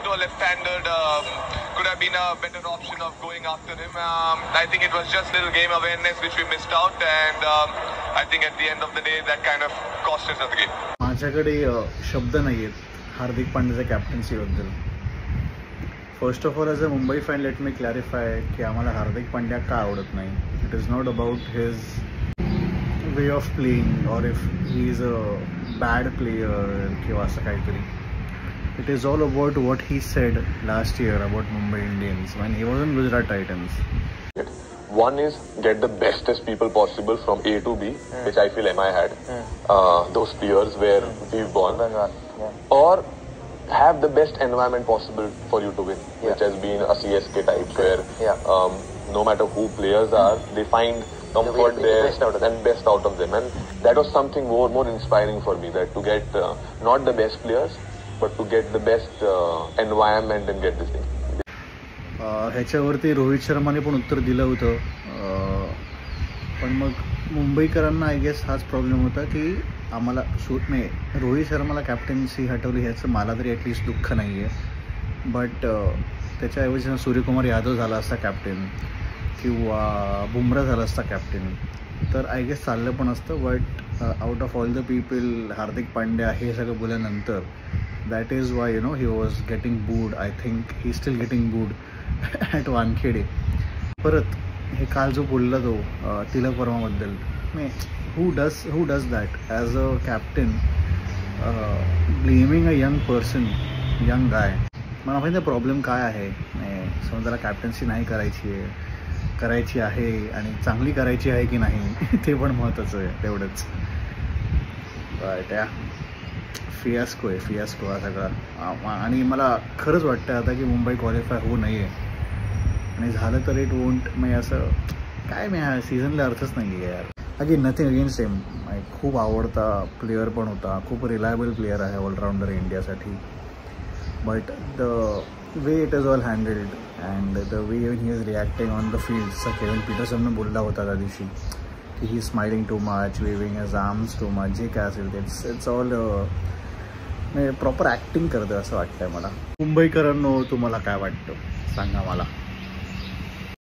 To a left-hander could have been a better option of going after him. I think it was just little game awareness which we missed out, and I think at the end of the day that kind of cost us the game. माझ्याकडे शब्द नाहीयेत हार्दिक पांड्याच्या captaincy बद्दल. First of all as a Mumbai fan let me clarify की आम्हाला हार्दिक पांड्या का आवडत नाही. It is not about his way of playing और if he is a bad player किंवा असं काहीतरी. It is all about what he said last year about Mumbai Indians when he was in Gujarat Titans. One is get the bestest people possible from A to B, which I feel MI had. Those players where we've won. Or have the best environment possible for you to win, which has been a CSK type where no matter who players are, they find comfort there and best out of them. And that was something more inspiring for me, that to get not the best players, but to get the best environment and get this thing. ह्याच्यावरती रोहित शर्माने पण उत्तर दिलं होतं, पण मग मुंबईकरांना I guess हाच प्रॉब्लेम होता की आम्हाला नाही रोहित शर्माला कॅप्टन्सी हटवली ह्याचं मला तरी ॲटलिस्ट दुःख नाही आहे. बट त्याच्याऐवजी सूर्यकुमार यादव झाला असता कॅप्टन किंवा बुमरा झाला असता कॅप्टन तर आय गेस चाललं पण असतं. But out of all the people Hardik Pandya हे सगळं बोलल्यानंतर that is why he was getting booed. I think he's still getting booed at Wankhede. परत हे काल जो बोलला तो Tilak वर्माबद्दल, who does that as a captain, blaming a young person, young guy. मला माहिती प्रॉब्लेम काय आहे. समजा त्याला कॅप्टन्सी नाही करायची आहे आणि चांगली करायची आहे की नाही ते पण महत्त्वाचं आहे तेवढंच. बट फियास्को हा सगळा. आणि मला खरंच वाटतं आता की मुंबई क्वालिफाय होऊ नये आणि झालं तर इट वोंट. मी असं काय मी ह्या सीझनला अर्थच नाही आहे यार. अगेन नथिंग अगेन्स्ट हिम, खूप आवडता प्लेयर पण होता, खूप रिलायबल प्लेयर आहे ऑलराऊंडर इंडियासाठी. But the way it is all handled and the way he is reacting on the field. जसं केव्हिन पीटरसननं बोलला होता त्या दिवशी की he smiling too much, waving his arms too much, जे काय असेल इट्स ऑल प्रॉपर ॲक्टिंग करतं असं वाटतंय मला. मुंबईकरांनो तुम्हाला काय वाटतं सांगा मला.